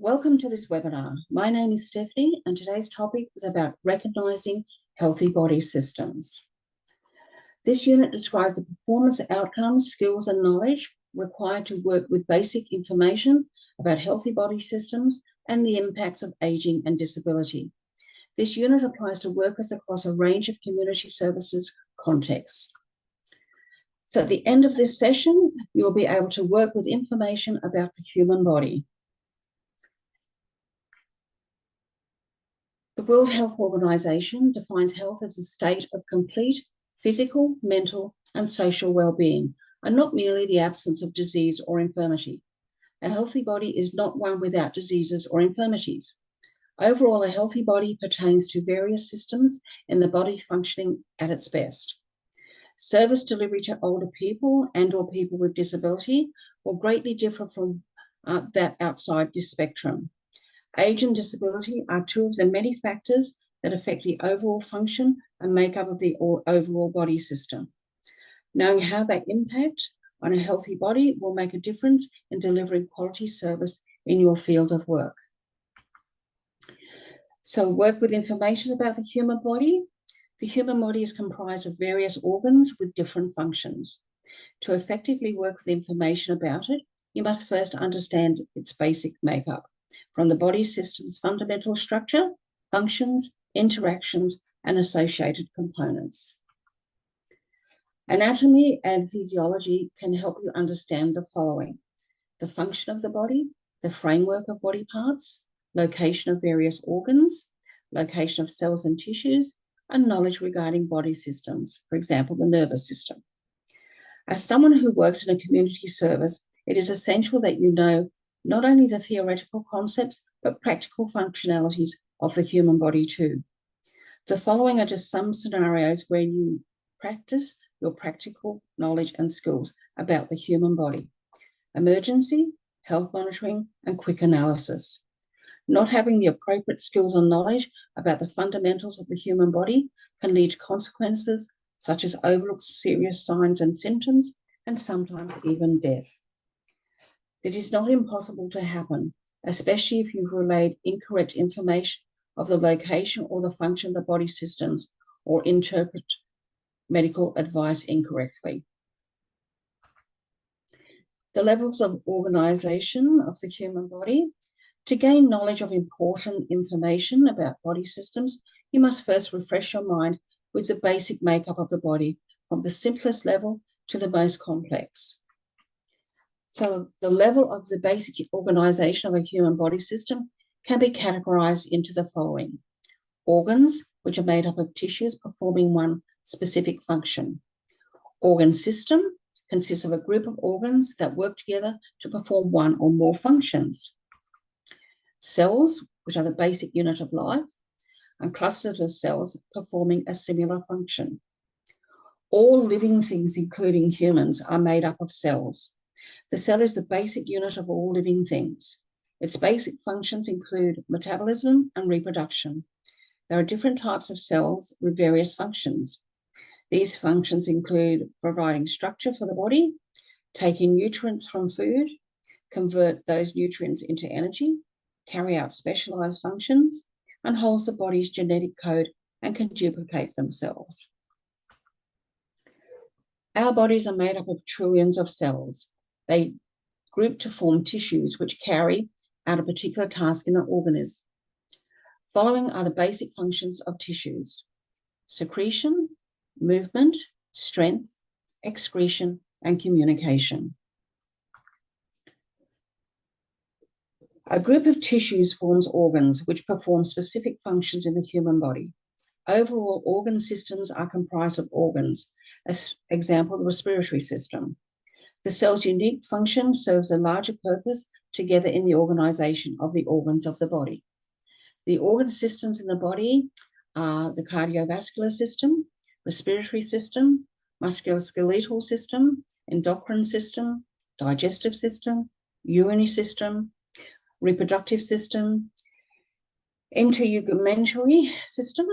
Welcome to this webinar. My name is Stephanie and today's topic is about recognising healthy body systems. This unit describes the performance outcomes, skills and knowledge required to work with basic information about healthy body systems and the impacts of ageing and disability. This unit applies to workers across a range of community services contexts. So at the end of this session, you'll be able to work with information about the human body. The World Health Organization defines health as a state of complete physical, mental, and social well-being, and not merely the absence of disease or infirmity. A healthy body is not one without diseases or infirmities. Overall, a healthy body pertains to various systems in the body functioning at its best. Service delivery to older people and/or people with disability will greatly differ from that outside this spectrum. Age and disability are two of the many factors that affect the overall function and makeup of the overall body system. Knowing how they impact on a healthy body will make a difference in delivering quality service in your field of work. So work with information about the human body. The human body is comprised of various organs with different functions. To effectively work with information about it, you must first understand its basic makeup, from the body system's fundamental structure, functions, interactions, and associated components. Anatomy and physiology can help you understand the following: the function of the body, the framework of body parts, location of various organs, location of cells and tissues, and knowledge regarding body systems, for example, the nervous system. As someone who works in a community service, it is essential that you know not only the theoretical concepts, but practical functionalities of the human body too. The following are just some scenarios where you practice your practical knowledge and skills about the human body: emergency, health monitoring, and quick analysis. Not having the appropriate skills and knowledge about the fundamentals of the human body can lead to consequences such as overlooked serious signs and symptoms, and sometimes even death. It is not impossible to happen, especially if you've relayed incorrect information of the location or the function of the body systems or interpret medical advice incorrectly. The levels of organization of the human body. To gain knowledge of important information about body systems, you must first refresh your mind with the basic makeup of the body, from the simplest level to the most complex. So the level of the basic organization of a human body system can be categorized into the following: organs, which are made up of tissues performing one specific function. Organ system consists of a group of organs that work together to perform one or more functions. Cells, which are the basic unit of life, and clusters of cells performing a similar function. All living things, including humans, are made up of cells. The cell is the basic unit of all living things. Its basic functions include metabolism and reproduction. There are different types of cells with various functions. These functions include providing structure for the body, taking nutrients from food, convert those nutrients into energy, carry out specialized functions, and holds the body's genetic code and can duplicate themselves. Our bodies are made up of trillions of cells. They group to form tissues which carry out a particular task in the organism. Following are the basic functions of tissues: secretion, movement, strength, excretion, and communication. A group of tissues forms organs which perform specific functions in the human body. Overall, organ systems are comprised of organs, as example, the respiratory system. The cell's unique function serves a larger purpose together in the organization of the organs of the body. The organ systems in the body are the cardiovascular system, respiratory system, musculoskeletal system, endocrine system, digestive system, urinary system, reproductive system, integumentary system,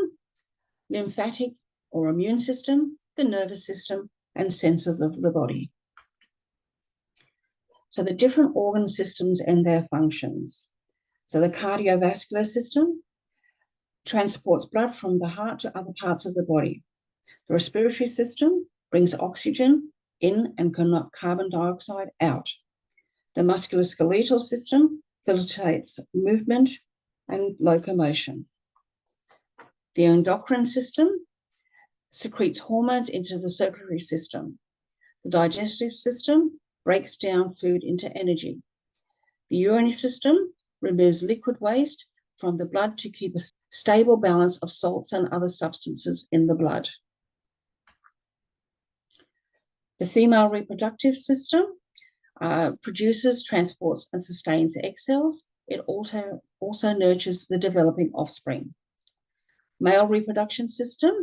lymphatic or immune system, the nervous system, and sensors of the body. So the different organ systems and their functions. So the cardiovascular system transports blood from the heart to other parts of the body. The respiratory system brings oxygen in and carbon dioxide out. The musculoskeletal system facilitates movement and locomotion. The endocrine system secretes hormones into the circulatory system. The digestive system breaks down food into energy. The urinary system removes liquid waste from the blood to keep a stable balance of salts and other substances in the blood. The female reproductive system produces, transports, and sustains egg cells. It also nurtures the developing offspring. Male reproduction system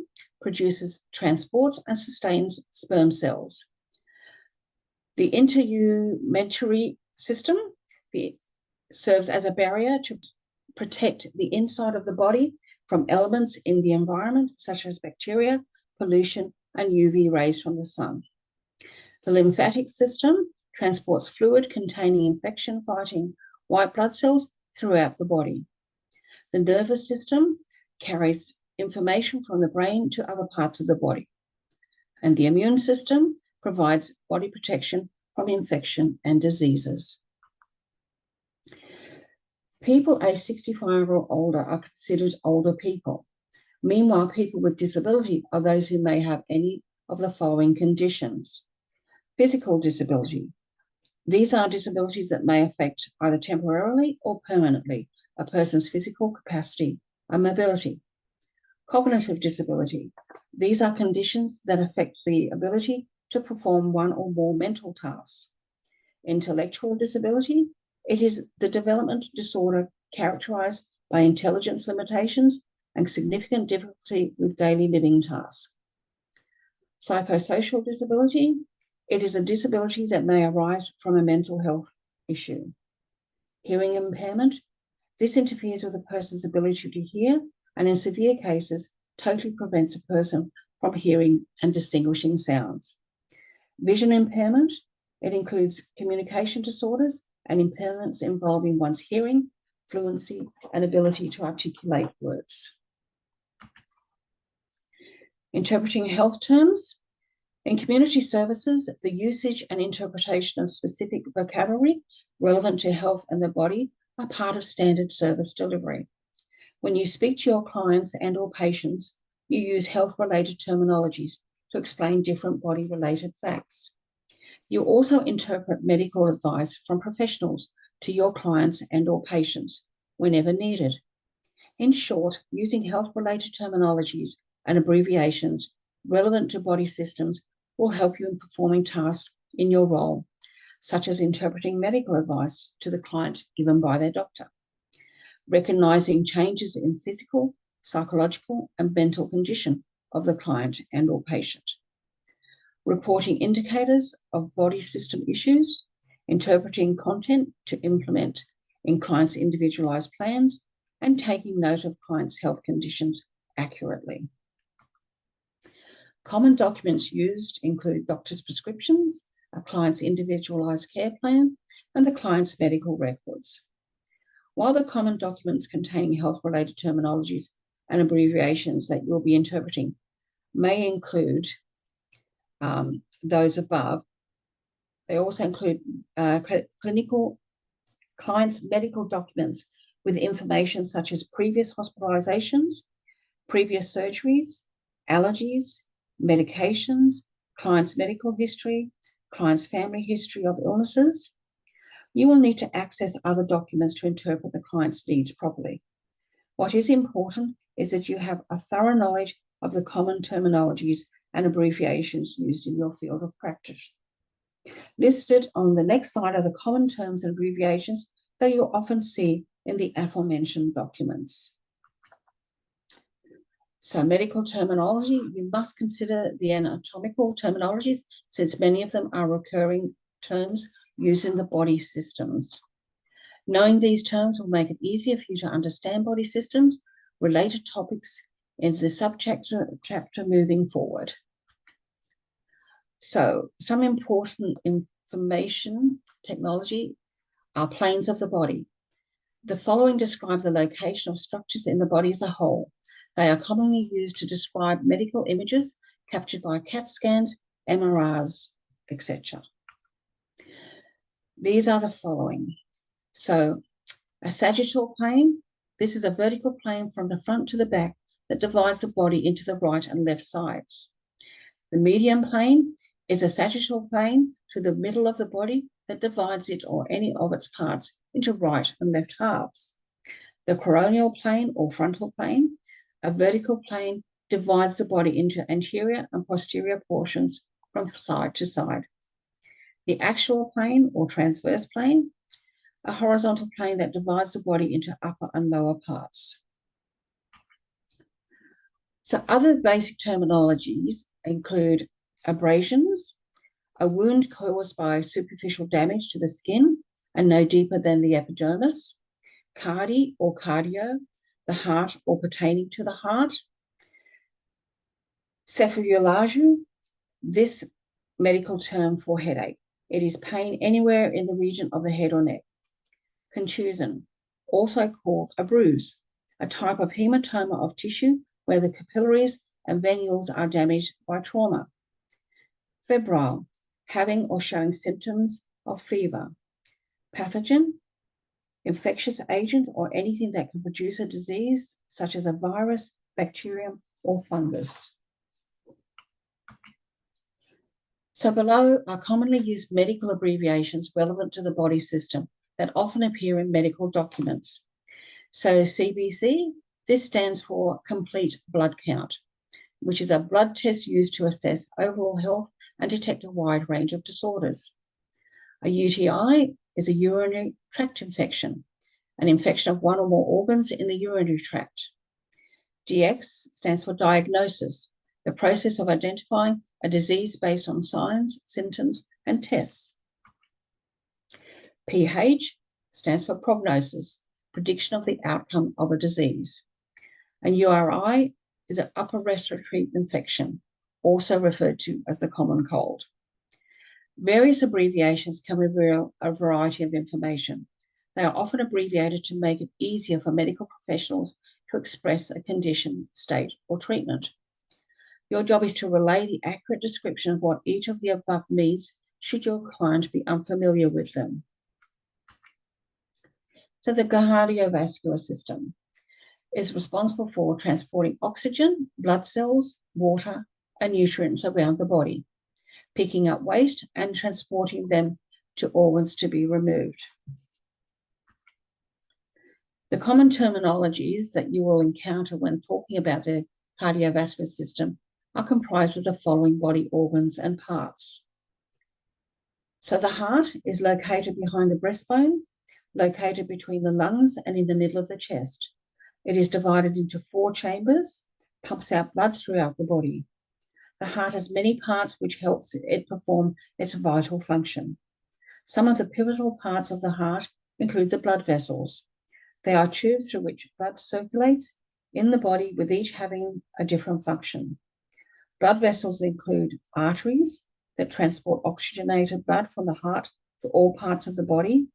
produces, transports, and sustains sperm cells. The integumentary system serves as a barrier to protect the inside of the body from elements in the environment, such as bacteria, pollution, and UV rays from the sun. The lymphatic system transports fluid containing infection-fighting white blood cells throughout the body. The nervous system carries information from the brain to other parts of the body. And the immune system provides body protection from infection and diseases. People aged 65 or older are considered older people. Meanwhile, people with disability are those who may have any of the following conditions. Physical disability. These are disabilities that may affect either temporarily or permanently a person's physical capacity and mobility. Cognitive disability. These are conditions that affect the ability to perform one or more mental tasks. Intellectual disability. It is the development disorder characterized by intelligence limitations and significant difficulty with daily living tasks. Psychosocial disability. It is a disability that may arise from a mental health issue. Hearing impairment. This interferes with a person's ability to hear and in severe cases totally prevents a person from hearing and distinguishing sounds. Vision impairment. It includes communication disorders and impairments involving one's hearing, fluency, and ability to articulate words. Interpreting health terms. In community services, the usage and interpretation of specific vocabulary relevant to health and the body are part of standard service delivery. When you speak to your clients and or patients, you use health-related terminologies to explain different body-related facts. You also interpret medical advice from professionals to your clients and or patients whenever needed. In short, using health-related terminologies and abbreviations relevant to body systems will help you in performing tasks in your role, such as interpreting medical advice to the client given by their doctor, recognizing changes in physical, psychological, and mental condition of the client and or patient, reporting indicators of body system issues, interpreting content to implement in clients' individualized plans, and taking note of clients' health conditions accurately. Common documents used include doctor's prescriptions, a client's individualized care plan, and the client's medical records. While the common documents containing health-related terminologies and abbreviations that you'll be interpreting may include those above, they also include clients' medical documents with information such as previous hospitalizations, previous surgeries, allergies, medications, client's medical history, client's family history of illnesses. You will need to access other documents to interpret the client's needs properly. What is important is that you have a thorough knowledge of the common terminologies and abbreviations used in your field of practice. Listed on the next slide are the common terms and abbreviations that you'll often see in the aforementioned documents. So medical terminology, you must consider the anatomical terminologies since many of them are recurring terms used in the body systems. Knowing these terms will make it easier for you to understand body systems, related topics in the subchapter moving forward. So some important information technology are planes of the body. The following describe the location of structures in the body as a whole. They are commonly used to describe medical images captured by CAT scans, MRIs, etc. These are the following. So, a sagittal plane, this is a vertical plane from the front to the back that divides the body into the right and left sides. The median plane is a sagittal plane to the middle of the body that divides it or any of its parts into right and left halves. The coronal plane or frontal plane, a vertical plane, divides the body into anterior and posterior portions from side to side. The axial plane or transverse plane, a horizontal plane that divides the body into upper and lower parts. So other basic terminologies include abrasions, a wound caused by superficial damage to the skin and no deeper than the epidermis, cardi or cardio, the heart or pertaining to the heart, cephalgialgia, this medical term for headache. It is pain anywhere in the region of the head or neck. Contusion, also called a bruise, a type of hematoma of tissue where the capillaries and venules are damaged by trauma. Febrile, having or showing symptoms of fever. Pathogen, infectious agent or anything that can produce a disease, such as a virus, bacterium, or fungus. So below are commonly used medical abbreviations relevant to the body system that often appear in medical documents. So CBC, this stands for complete blood count, which is a blood test used to assess overall health and detect a wide range of disorders. A UTI is a urinary tract infection, an infection of one or more organs in the urinary tract. DX stands for diagnosis, the process of identifying a disease based on signs, symptoms, and tests. PH stands for prognosis, prediction of the outcome of a disease. And URI is an upper respiratory infection, also referred to as the common cold. Various abbreviations can reveal a variety of information. They are often abbreviated to make it easier for medical professionals to express a condition, state, or treatment. Your job is to relay the accurate description of what each of the above means should your client be unfamiliar with them. So the cardiovascular system is responsible for transporting oxygen, blood cells, water, and nutrients around the body, picking up waste and transporting them to organs to be removed. The common terminologies that you will encounter when talking about the cardiovascular system are comprised of the following body organs and parts. So the heart is located behind the breastbone, located between the lungs and in the middle of the chest. It is divided into 4 chambers, pumps out blood throughout the body. The heart has many parts which helps it perform its vital function. Some of the pivotal parts of the heart include the blood vessels. They are tubes through which blood circulates in the body, with each having a different function. Blood vessels include arteries that transport oxygenated blood from the heart to all parts of the body.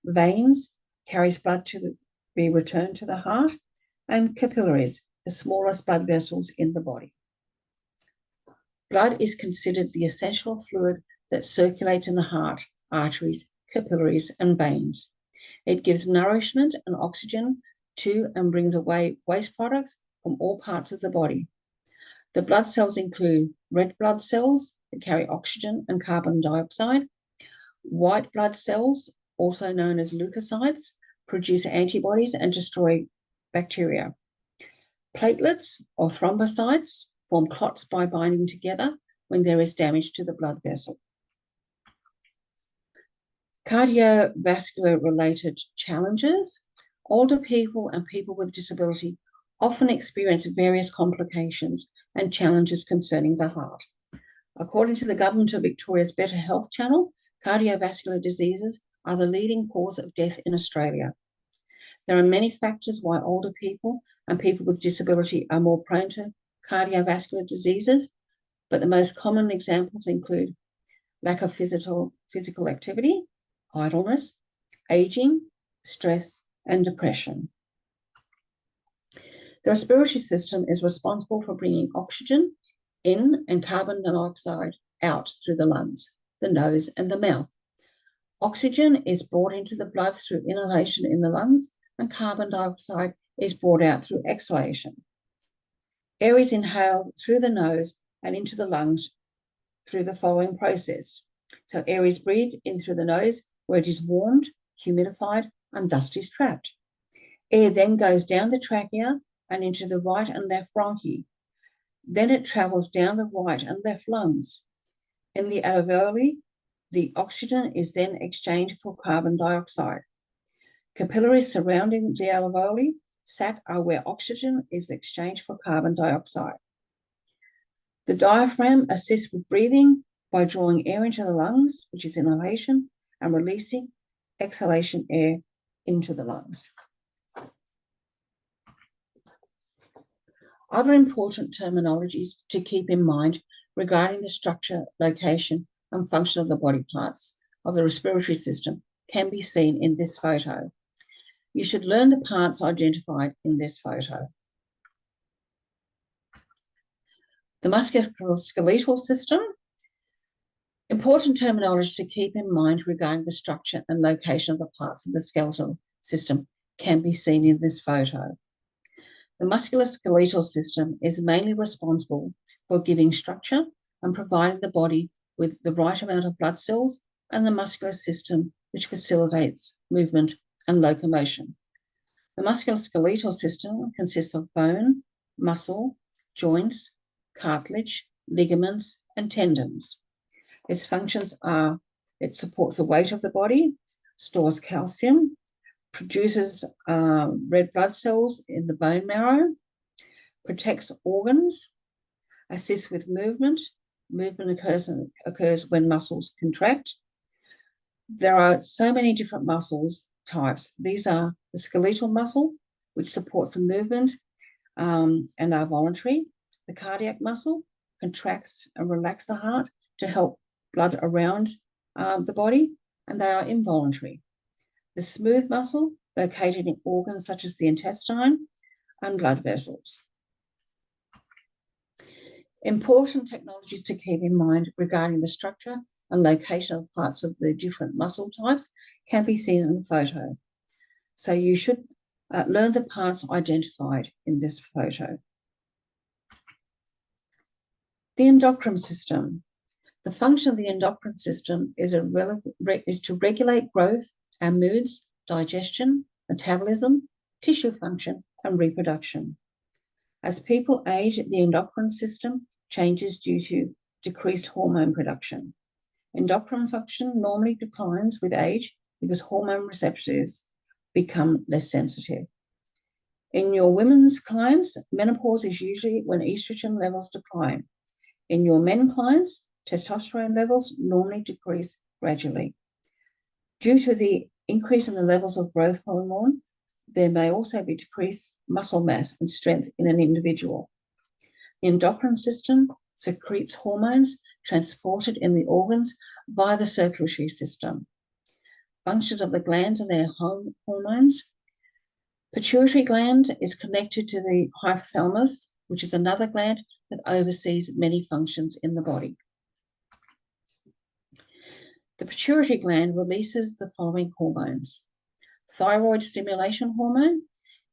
Veins carries blood to be returned to the heart, and capillaries, the smallest blood vessels in the body. Blood is considered the essential fluid that circulates in the heart, arteries, capillaries, and veins. It gives nourishment and oxygen to and brings away waste products from all parts of the body. The blood cells include red blood cells that carry oxygen and carbon dioxide. White blood cells, also known as leukocytes, produce antibodies and destroy bacteria. Platelets or thrombocytes form clots by binding together when there is damage to the blood vessel. Cardiovascular-related challenges. Older people and people with disability often experience various complications and challenges concerning the heart. According to the Government of Victoria's Better Health Channel, cardiovascular diseases are the leading cause of death in Australia. There are many factors why older people and people with disability are more prone to cardiovascular diseases, but the most common examples include lack of physical activity, idleness, aging, stress, and depression. The respiratory system is responsible for bringing oxygen in and carbon dioxide out through the lungs, the nose, and the mouth. Oxygen is brought into the blood through inhalation in the lungs, and carbon dioxide is brought out through exhalation. Air is inhaled through the nose and into the lungs through the following process. So air is breathed in through the nose, where it is warmed, humidified, and dust is trapped. Air then goes down the trachea and into the right and left bronchi. Then it travels down the right and left lungs. In the alveoli, the oxygen is then exchanged for carbon dioxide. Capillaries surrounding the alveoli sac are where oxygen is exchanged for carbon dioxide. The diaphragm assists with breathing by drawing air into the lungs, which is inhalation, and releasing exhalation air into the lungs. Other important terminologies to keep in mind regarding the structure, location, and function of the body parts of the respiratory system can be seen in this photo. You should learn the parts identified in this photo. The musculoskeletal system. Important terminology to keep in mind regarding the structure and location of the parts of the skeletal system can be seen in this photo. The musculoskeletal system is mainly responsible for giving structure and providing the body with the right amount of blood cells, and the muscular system, which facilitates movement and locomotion. The musculoskeletal system consists of bone, muscle, joints, cartilage, ligaments, and tendons. Its functions are: it supports the weight of the body, stores calcium, produces red blood cells in the bone marrow, protects organs, assists with movement. Movement occurs when muscles contract. There are so many different muscles types. These are the skeletal muscle, which supports the movement and are voluntary. The cardiac muscle contracts and relaxes the heart to help blood around the body, and they are involuntary. The smooth muscle, located in organs such as the intestine and blood vessels. Important technologies to keep in mind regarding the structure and location of parts of the different muscle types can be seen in the photo. So you should learn the parts identified in this photo. The endocrine system. The function of the endocrine system is to regulate growth and moods, digestion, metabolism, tissue function, and reproduction. As people age, the endocrine system changes due to decreased hormone production. Endocrine function normally declines with age because hormone receptors become less sensitive. In your women's clients, menopause is usually when estrogen levels decline. In your men clients, testosterone levels normally decrease gradually. Due to the increase in the levels of growth hormone, there may also be decreased muscle mass and strength in an individual. The endocrine system secretes hormones transported in the organs via the circulatory system. Functions of the glands and their hormones. Pituitary gland is connected to the hypothalamus, which is another gland that oversees many functions in the body. The pituitary gland releases the following hormones. Thyroid stimulation hormone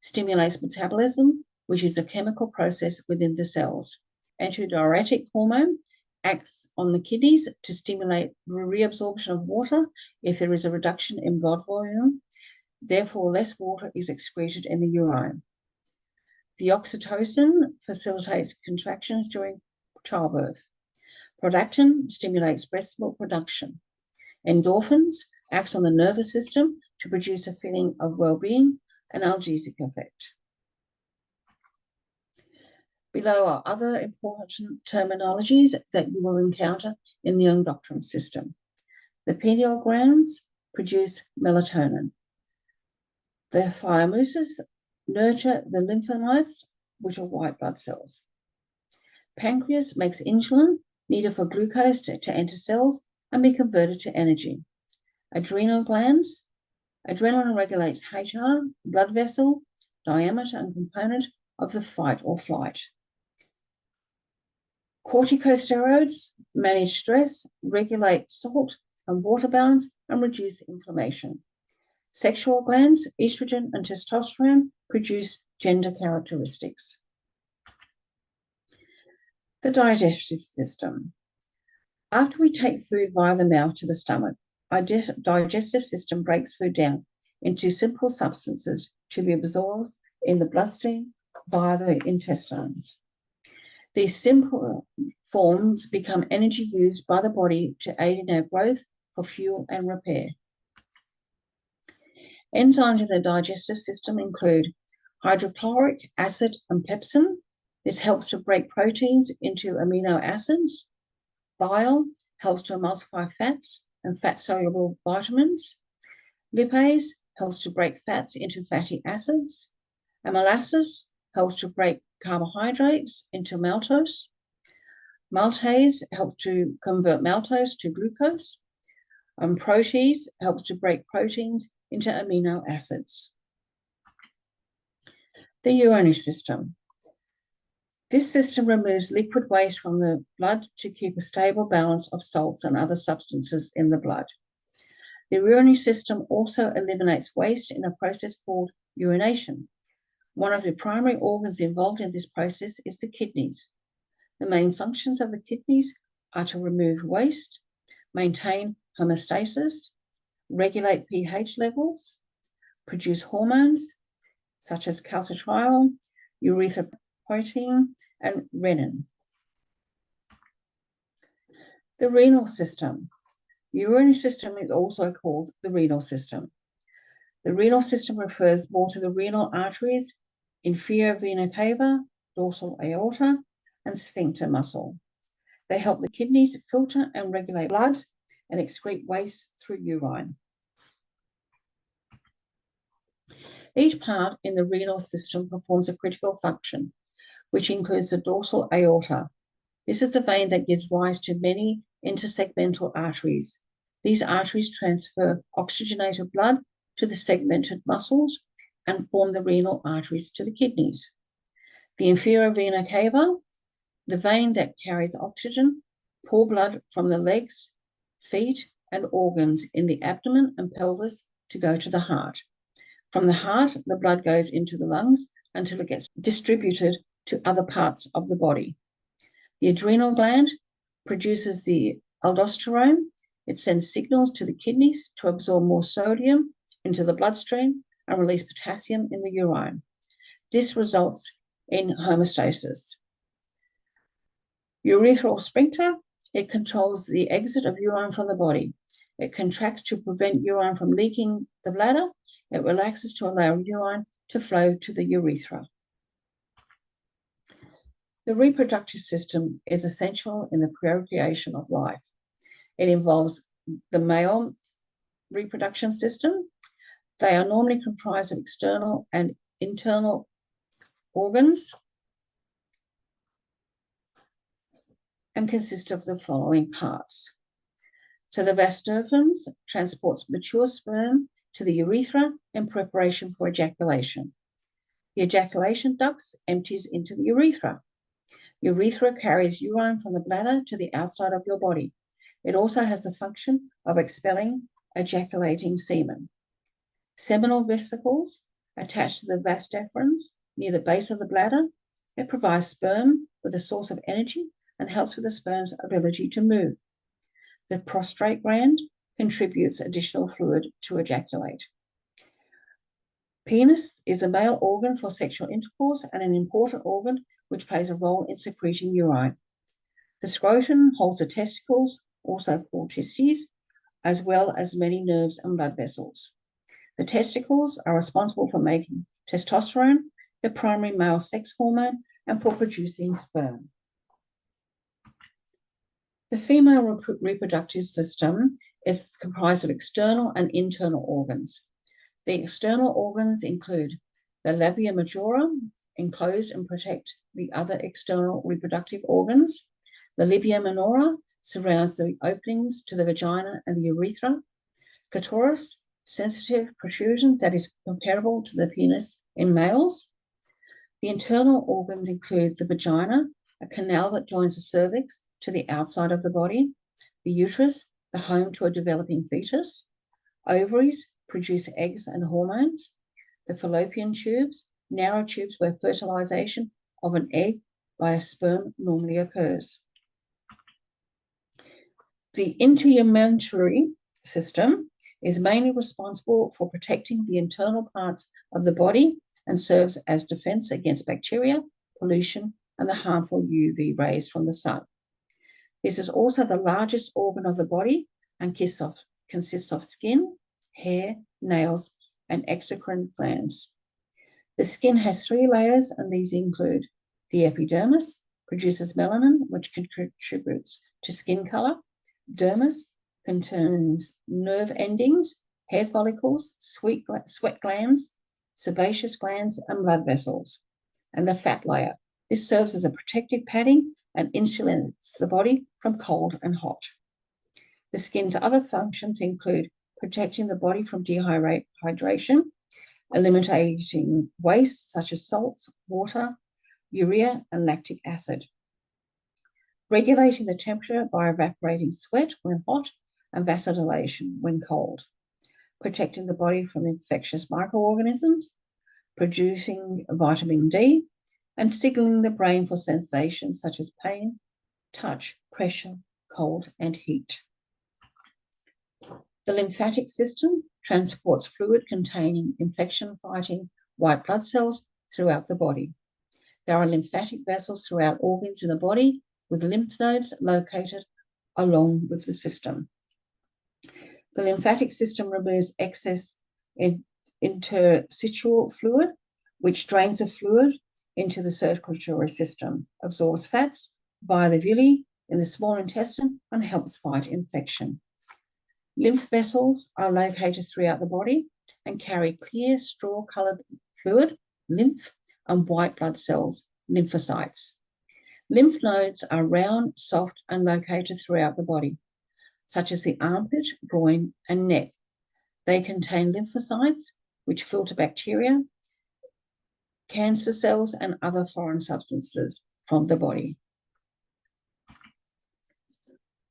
stimulates metabolism, which is a chemical process within the cells. Antidiuretic hormone acts on the kidneys to stimulate reabsorption of water if there is a reduction in blood volume. Therefore, less water is excreted in the urine. The oxytocin facilitates contractions during childbirth. Prolactin stimulates breast milk production. Endorphins acts on the nervous system to produce a feeling of well-being and analgesic effect. Below are other important terminologies that you will encounter in the endocrine system. The pineal glands produce melatonin. The thymuses nurture the lymphocytes, which are white blood cells. Pancreas makes insulin needed for glucose to enter cells and be converted to energy. Adrenal glands Adrenaline regulates HR, blood vessel, diameter, and component of the fight or flight. Corticosteroids manage stress, regulate salt and water balance, and reduce inflammation. Sexual glands, estrogen and testosterone, produce gender characteristics. The digestive system. After we take food via the mouth to the stomach, our digestive system breaks food down into simple substances to be absorbed in the bloodstream via the intestines. These simple forms become energy used by the body to aid in our growth for fuel and repair. Enzymes in the digestive system include hydrochloric acid and pepsin. This helps to break proteins into amino acids. Bile helps to emulsify fats and fat-soluble vitamins. Lipase helps to break fats into fatty acids. Amylase helps to break carbohydrates into maltose. Maltase helps to convert maltose to glucose. And protease helps to break proteins into amino acids. The urinary system. This system removes liquid waste from the blood to keep a stable balance of salts and other substances in the blood. The urinary system also eliminates waste in a process called urination. One of the primary organs involved in this process is the kidneys. The main functions of the kidneys are to remove waste, maintain homeostasis, regulate pH levels, produce hormones such as calcitriol, erythropoietin, and renin. The renal system. The urinary system is also called the renal system. The renal system refers more to the renal arteries, inferior vena cava, dorsal aorta, and sphincter muscle. They help the kidneys filter and regulate blood and excrete waste through urine. Each part in the renal system performs a critical function, which includes the dorsal aorta. This is the vein that gives rise to many intersegmental arteries. These arteries transfer oxygenated blood to the segmented muscles and form the renal arteries to the kidneys. The inferior vena cava, the vein that carries oxygen, pour blood from the legs, feet, and organs in the abdomen and pelvis to go to the heart. From the heart, the blood goes into the lungs until it gets distributed to other parts of the body. The adrenal gland produces the aldosterone. It sends signals to the kidneys to absorb more sodium into the bloodstream and release potassium in the urine. This results in homeostasis. Urethral sphincter, it controls the exit of urine from the body. It contracts to prevent urine from leaking the bladder. It relaxes to allow urine to flow to the urethra. The reproductive system is essential in the procreation of life. It involves the male reproduction system. They are normally comprised of external and internal organs and consist of the following parts. So the vas deferens transports mature sperm to the urethra in preparation for ejaculation. The ejaculation ducts empties into the urethra. Urethra carries urine from the bladder to the outside of your body. It also has the function of expelling ejaculating semen. Seminal vesicles attached to the vas deferens near the base of the bladder. It provides sperm with a source of energy and helps with the sperm's ability to move. The prostrate gland contributes additional fluid to ejaculate. Penis is a male organ for sexual intercourse and an important organ which plays a role in secreting urine. The scrotum holds the testicles, also called testes, as well as many nerves and blood vessels. The testicles are responsible for making testosterone, the primary male sex hormone, and for producing sperm. The female reproductive system is comprised of external and internal organs. The external organs include the labia majora, enclosed and protect the other external reproductive organs. The labia minora surrounds the openings to the vagina and the urethra. Clitoris sensitive protrusion that is comparable to the penis in males. The internal organs include the vagina, a canal that joins the cervix to the outside of the body, the uterus, the home to a developing fetus, ovaries produce eggs and hormones, the fallopian tubes, narrow tubes where fertilization of an egg by a sperm normally occurs. The Integumentary System is mainly responsible for protecting the internal parts of the body and serves as defense against bacteria, pollution, and the harmful UV rays from the sun. This is also the largest organ of the body and consists of skin, hair, nails, and exocrine glands. The skin has 3 layers, and these include the epidermis, produces melanin, which contributes to skin color. Dermis contains nerve endings, hair follicles, sweat glands, sebaceous glands, and blood vessels. And the fat layer. This serves as a protective padding and insulates the body from cold and hot. The skin's other functions include protecting the body from dehydration, eliminating waste such as salts, water, urea, and lactic acid, regulating the temperature by evaporating sweat when hot and vasodilation when cold, protecting the body from infectious microorganisms, producing vitamin D, and signaling the brain for sensations such as pain, touch, pressure, cold, and heat. The lymphatic system transports fluid containing infection-fighting white blood cells throughout the body. There are lymphatic vessels throughout organs in the body, with lymph nodes located along with the system. The lymphatic system removes excess interstitial fluid, which drains the fluid into the circulatory system, absorbs fats via the villi in the small intestine, and helps fight infection. Lymph vessels are located throughout the body and carry clear straw-colored fluid, lymph, and white blood cells, lymphocytes. Lymph nodes are round, soft, and located throughout the body, such as the armpit, groin, and neck. They contain lymphocytes, which filter bacteria, cancer cells, and other foreign substances from the body.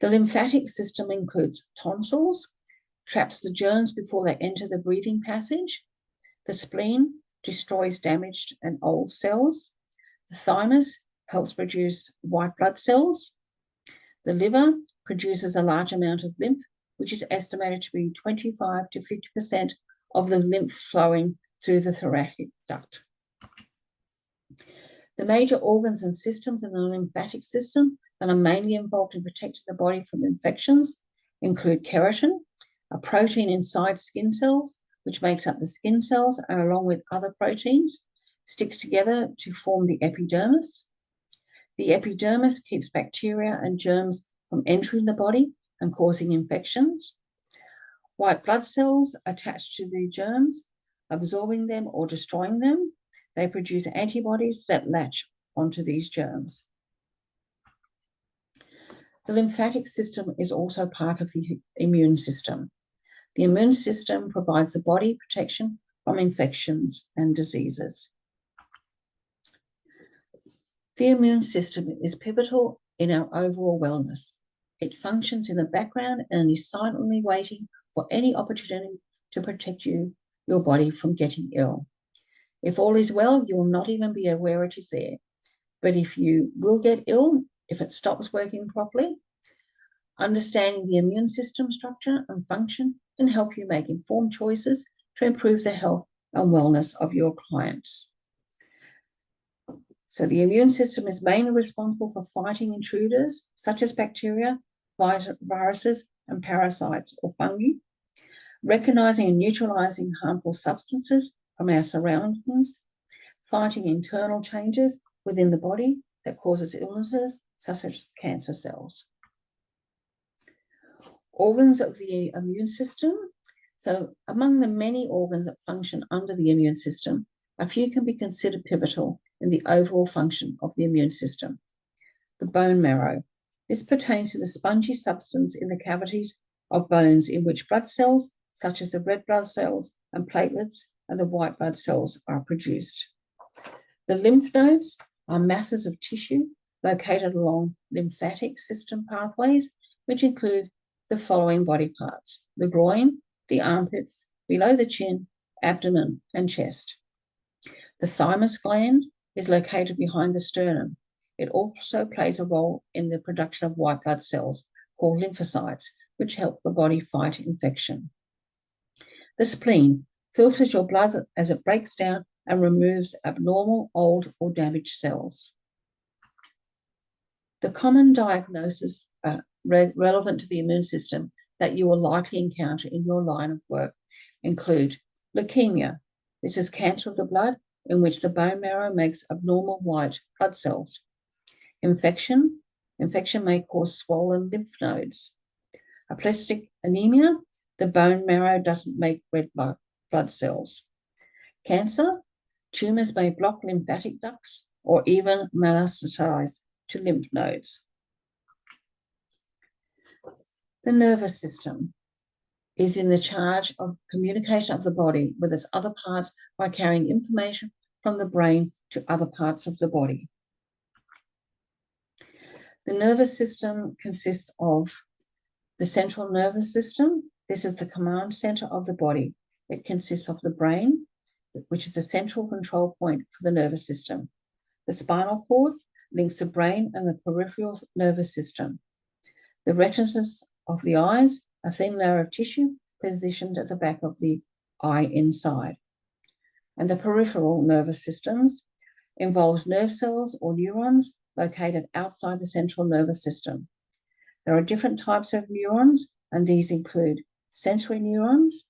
The lymphatic system includes tonsils, traps the germs before they enter the breathing passage. The spleen destroys damaged and old cells. The thymus helps produce white blood cells. The liver produces a large amount of lymph, which is estimated to be 25 to 50% of the lymph flowing through the thoracic duct. The major organs and systems in the lymphatic system that are mainly involved in protecting the body from infections include keratin, a protein inside skin cells, which makes up the skin cells and along with other proteins, sticks together to form the epidermis. The epidermis keeps bacteria and germs from entering the body and causing infections. White blood cells attach to the germs, absorbing them or destroying them. They produce antibodies that latch onto these germs. The lymphatic system is also part of the immune system. The immune system provides the body protection from infections and diseases. The immune system is pivotal in our overall wellness. It functions in the background and is silently waiting for any opportunity to protect your body from getting ill. If all is well, you will not even be aware it is there. But if you will get ill, if it stops working properly, understanding the immune system structure and function can help you make informed choices to improve the health and wellness of your clients. So the immune system is mainly responsible for fighting intruders such as bacteria, viruses, and parasites or fungi, recognizing and neutralizing harmful substances from our surroundings, fighting internal changes within the body that causes illnesses such as cancer cells. Organs of the immune system. So among the many organs that function under the immune system, a few can be considered pivotal in the overall function of the immune system. The bone marrow. This pertains to the spongy substance in the cavities of bones in which blood cells such as the red blood cells and platelets, and the white blood cells are produced. The lymph nodes are masses of tissue located along lymphatic system pathways, which include the following body parts: the groin, the armpits, below the chin, abdomen, and chest. The thymus gland is located behind the sternum. It also plays a role in the production of white blood cells called lymphocytes, which help the body fight infection. The spleen filters your blood as it breaks down and removes abnormal, old, or damaged cells. The common diagnoses relevant to the immune system that you will likely encounter in your line of work include leukemia. This is cancer of the blood in which the bone marrow makes abnormal white blood cells. Infection may cause swollen lymph nodes. Aplastic anemia, the bone marrow doesn't make red blood cells. Cancer, tumors may block lymphatic ducts or even metastasize to lymph nodes. The nervous system is in the charge of communication of the body with its other parts by carrying information from the brain to other parts of the body. The nervous system consists of the central nervous system. This is the command center of the body. It consists of the brain, which is the central control point for the nervous system. The spinal cord links the brain and the peripheral nervous system. The retinas of the eyes, a thin layer of tissue positioned at the back of the eye inside. And the peripheral nervous systems involves nerve cells or neurons located outside the central nervous system. There are different types of neurons, and these include sensory neurons.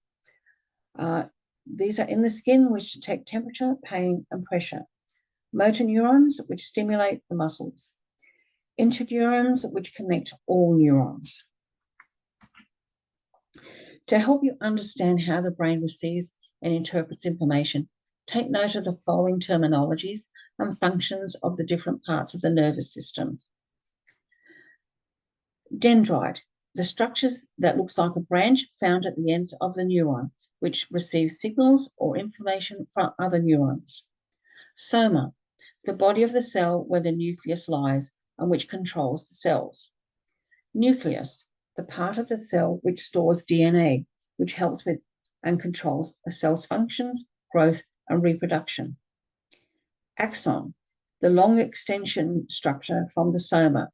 These are in the skin, which detect temperature, pain, and pressure. Motor neurons, which stimulate the muscles. Interneurons, which connect all neurons. To help you understand how the brain receives and interprets information, take note of the following terminologies and functions of the different parts of the nervous system. Dendrite, the structures that looks like a branch found at the ends of the neuron, which receives signals or information from other neurons. Soma, the body of the cell where the nucleus lies and which controls the cells. Nucleus, the part of the cell which stores DNA, which helps with and controls a cell's functions, growth, and reproduction. Axon, the long extension structure from the soma.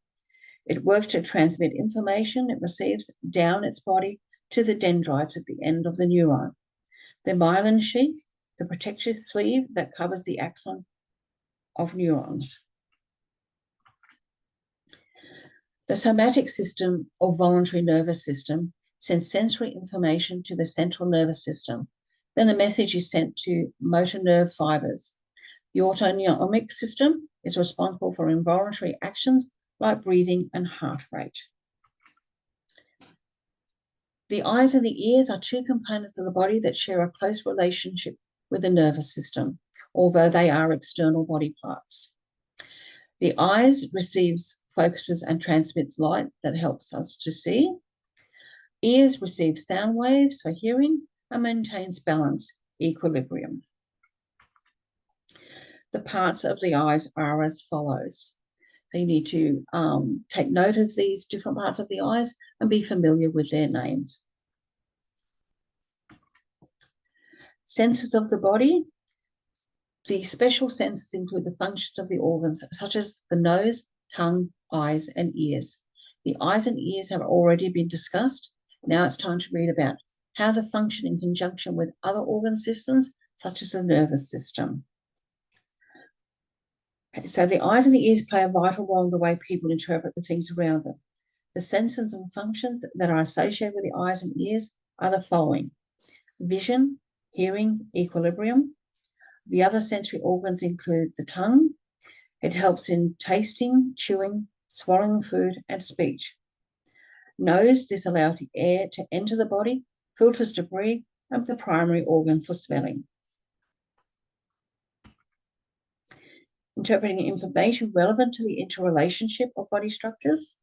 It works to transmit information it receives down its body to the dendrites at the end of the neuron. The myelin sheath, the protective sleeve that covers the axon of neurons. The somatic system or voluntary nervous system sends sensory information to the central nervous system. Then the message is sent to motor nerve fibers. The autonomic system is responsible for involuntary actions like breathing and heart rate. The eyes and the ears are two components of the body that share a close relationship with the nervous system, although they are external body parts. The eyes receives, focuses, and transmits light that helps us to see. Ears receive sound waves for hearing and maintains balance, equilibrium. The parts of the eyes are as follows. So you need to take note of these different parts of the eyes and be familiar with their names. Senses of the body. The special senses include the functions of the organs, such as the nose, tongue, eyes, and ears. The eyes and ears have already been discussed. Now it's time to read about how they function in conjunction with other organ systems, such as the nervous system. So the eyes and the ears play a vital role in the way people interpret the things around them. The senses and functions that are associated with the eyes and ears are the following: vision, hearing, equilibrium. The other sensory organs include the tongue. It helps in tasting, chewing, swallowing food, and speech. Nose, this allows the air to enter the body, filters debris, and the primary organ for smelling. Interpreting information relevant to the interrelationship of body structures.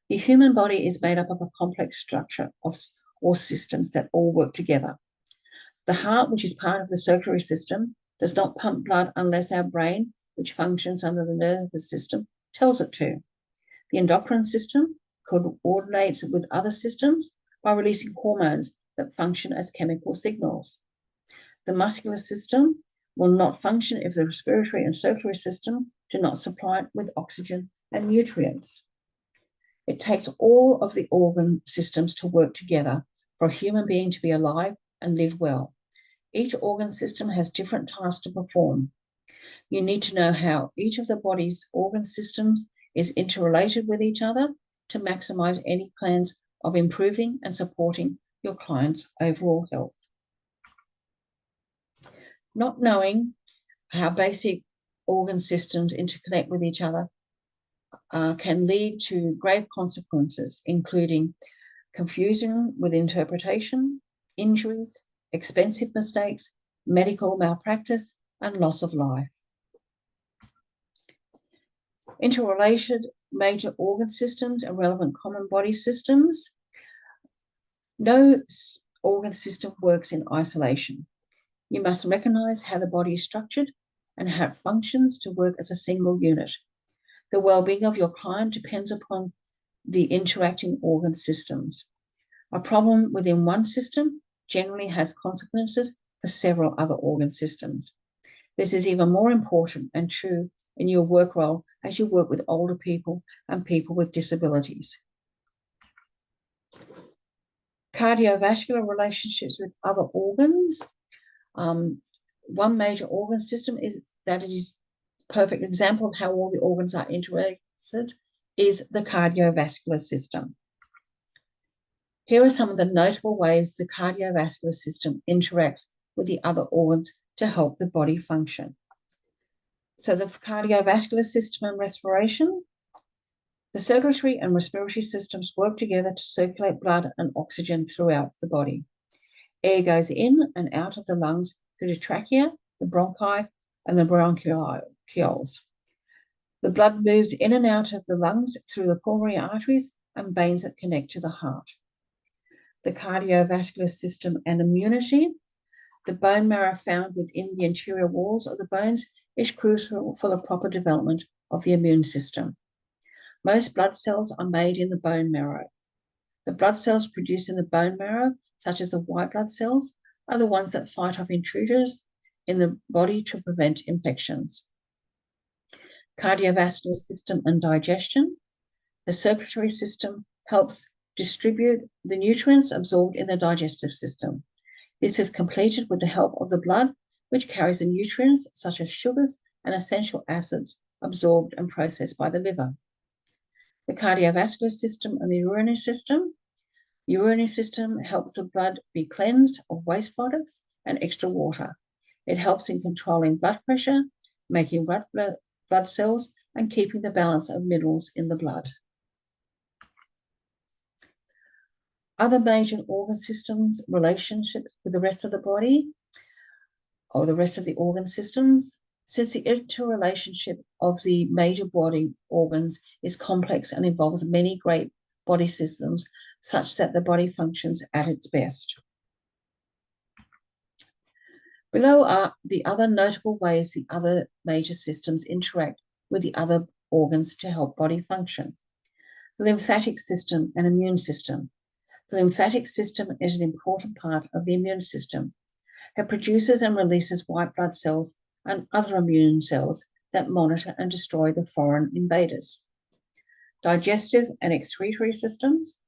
The human body is made up of a complex structure of or systems that all work together. The heart, which is part of the circulatory system, does not pump blood unless our brain, which functions under the nervous system, tells it to. The endocrine system coordinates with other systems by releasing hormones that function as chemical signals. The muscular system will not function if the respiratory and circulatory system do not supply it with oxygen and nutrients. It takes all of the organ systems to work together for a human being to be alive and live well. Each organ system has different tasks to perform. You need to know how each of the body's organ systems is interrelated with each other to maximize any plans of improving and supporting your client's overall health. Not knowing how basic organ systems interconnect with each other can lead to grave consequences, including confusion with interpretation, injuries, expensive mistakes, medical malpractice, and loss of life. Interrelated major organ systems and relevant common body systems. No organ system works in isolation. You must recognize how the body is structured and how it functions to work as a single unit. The well-being of your client depends upon the interacting organ systems. A problem within one system generally has consequences for several other organ systems. This is even more important and true in your work role as you work with older people and people with disabilities. Cardiovascular relationships with other organs. One major organ system is that it is a perfect example of how all the organs are interrelated is the cardiovascular system. Here are some of the notable ways the cardiovascular system interacts with the other organs to help the body function. So the cardiovascular system and respiration. The circulatory and respiratory systems work together to circulate blood and oxygen throughout the body. Air goes in and out of the lungs through the trachea, the bronchi, and the bronchioles. The blood moves in and out of the lungs through the pulmonary arteries and veins that connect to the heart. The cardiovascular system and immunity. The bone marrow found within the interior walls of the bones is crucial for the proper development of the immune system. Most blood cells are made in the bone marrow. The blood cells produced in the bone marrow, such as the white blood cells, are the ones that fight off intruders in the body to prevent infections. Cardiovascular system and digestion. The circulatory system helps distribute the nutrients absorbed in the digestive system. This is completed with the help of the blood, which carries the nutrients such as sugars and essential acids absorbed and processed by the liver. The cardiovascular system and the urinary system. The urinary system helps the blood be cleansed of waste products and extra water. It helps in controlling blood pressure, making blood cells, and keeping the balance of minerals in the blood. Other major organ systems, relationships with the rest of the body, or the rest of the organ systems. Since the interrelationship of the major body organs is complex and involves many great body systems, such that the body functions at its best. Below are the other notable ways the other major systems interact with the other organs to help body function. The lymphatic system and immune system. The lymphatic system is an important part of the immune system. It produces and releases white blood cells and other immune cells that monitor and destroy the foreign invaders. Digestive and excretory systems.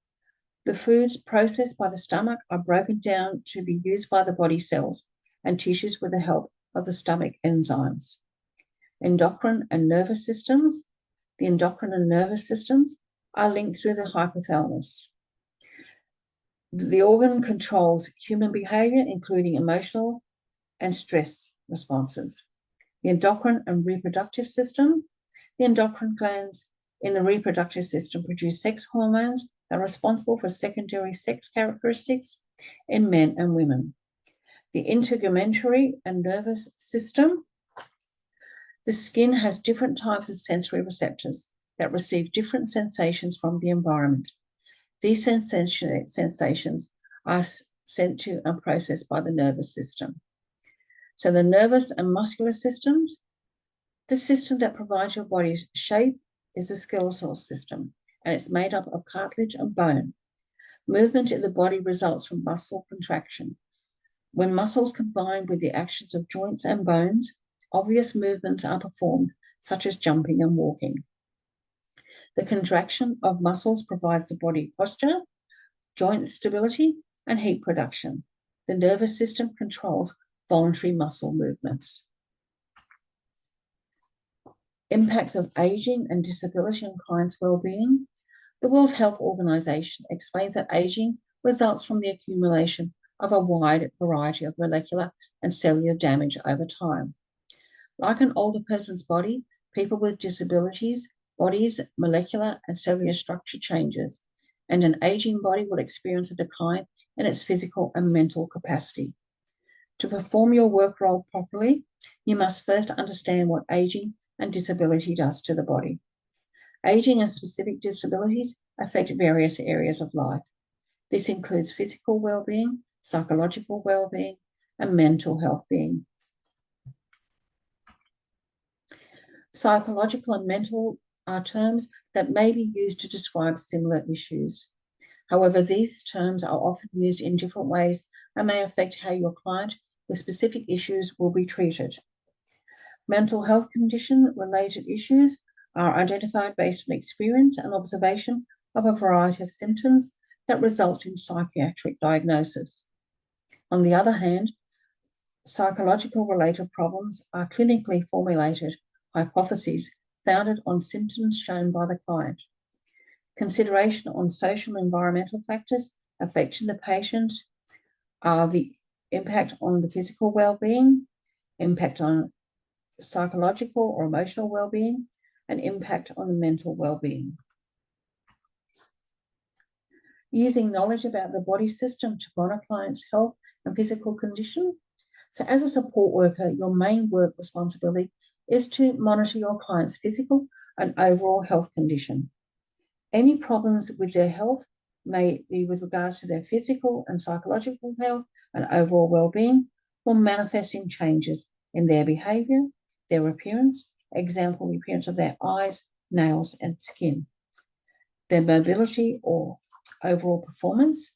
The foods processed by the stomach are broken down to be used by the body cells and tissues with the help of the stomach enzymes. Endocrine and nervous systems. The endocrine and nervous systems are linked through the hypothalamus. The organ controls human behavior, including emotional and stress responses. The endocrine and reproductive system. The endocrine glands in the reproductive system produce sex hormones that are responsible for secondary sex characteristics in men and women. The integumentary and nervous system. The skin has different types of sensory receptors that receive different sensations from the environment. These sensations are sent to and processed by the nervous system. So the nervous and muscular systems, the system that provides your body's shape is the skeletal system, and it's made up of cartilage and bone. Movement in the body results from muscle contraction. When muscles combine with the actions of joints and bones, obvious movements are performed, such as jumping and walking. The contraction of muscles provides the body posture, joint stability, and heat production. The nervous system controls voluntary muscle movements. Impacts of aging and disability on clients' well-being. The World Health Organization explains that aging results from the accumulation of a wide variety of molecular and cellular damage over time. Like an older person's body, people with disabilities, bodies, molecular and cellular structure changes, and an aging body will experience a decline in its physical and mental capacity. To perform your work role properly, you must first understand what aging and disability does to the body. Aging and specific disabilities affect various areas of life. This includes physical well-being, psychological well-being, and mental health being. Psychological and mental are terms that may be used to describe similar issues. However, these terms are often used in different ways and may affect how your client with specific issues will be treated. Mental health condition-related issues are identified based on experience and observation of a variety of symptoms that results in psychiatric diagnosis. On the other hand, psychological-related problems are clinically formulated hypotheses founded on symptoms shown by the client. Consideration on social and environmental factors affecting the patient are the impact on the physical well-being, impact on psychological or emotional well-being, and impact on the mental well-being. Using knowledge about the body system to monitor clients' health and physical condition. So as a support worker, your main work responsibility is to monitor your client's physical and overall health condition. Any problems with their health may be with regards to their physical and psychological health and overall well-being, will manifest in changes in their behavior, their appearance, example, the appearance of their eyes, nails, and skin, their mobility or overall performance.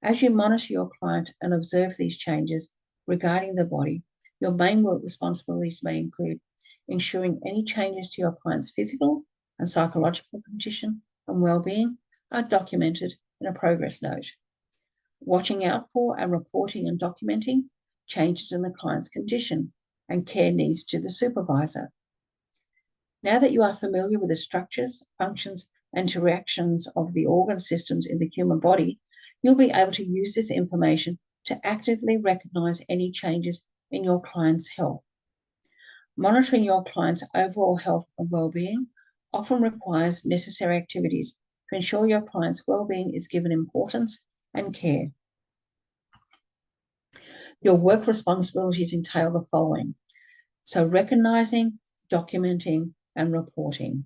As you monitor your client and observe these changes regarding the body, your main work responsibilities may include ensuring any changes to your client's physical and psychological condition and well-being are documented in a progress note, watching out for and reporting and documenting changes in the client's condition and care needs to the supervisor. Now that you are familiar with the structures, functions, and interactions of the organ systems in the human body, you'll be able to use this information to actively recognize any changes in your client's health. Monitoring your client's overall health and well-being often requires necessary activities to ensure your client's well-being is given importance and care. Your work responsibilities entail the following. So recognizing, documenting, and reporting.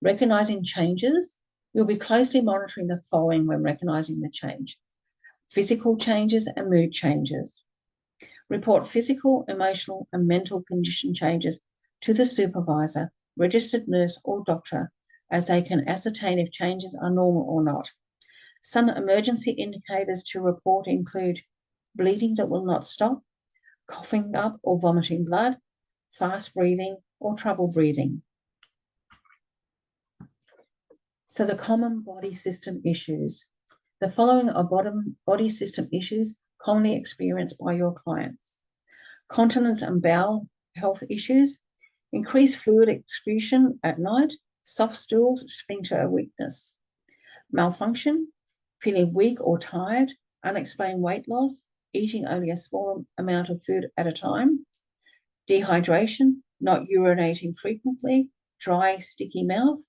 Recognizing changes, you'll be closely monitoring the following when recognizing the change. Physical changes and mood changes. Report physical, emotional, and mental condition changes to the supervisor, registered nurse, or doctor, as they can ascertain if changes are normal or not. Some emergency indicators to report include bleeding that will not stop, coughing up or vomiting blood, fast breathing, or trouble breathing. So the common body system issues. The following are body system issues commonly experienced by your clients. Continence and bowel health issues, increased fluid excretion at night, soft stools, sphincter weakness. Malfunction, feeling weak or tired, unexplained weight loss, eating only a small amount of food at a time. Dehydration, not urinating frequently, dry, sticky mouth,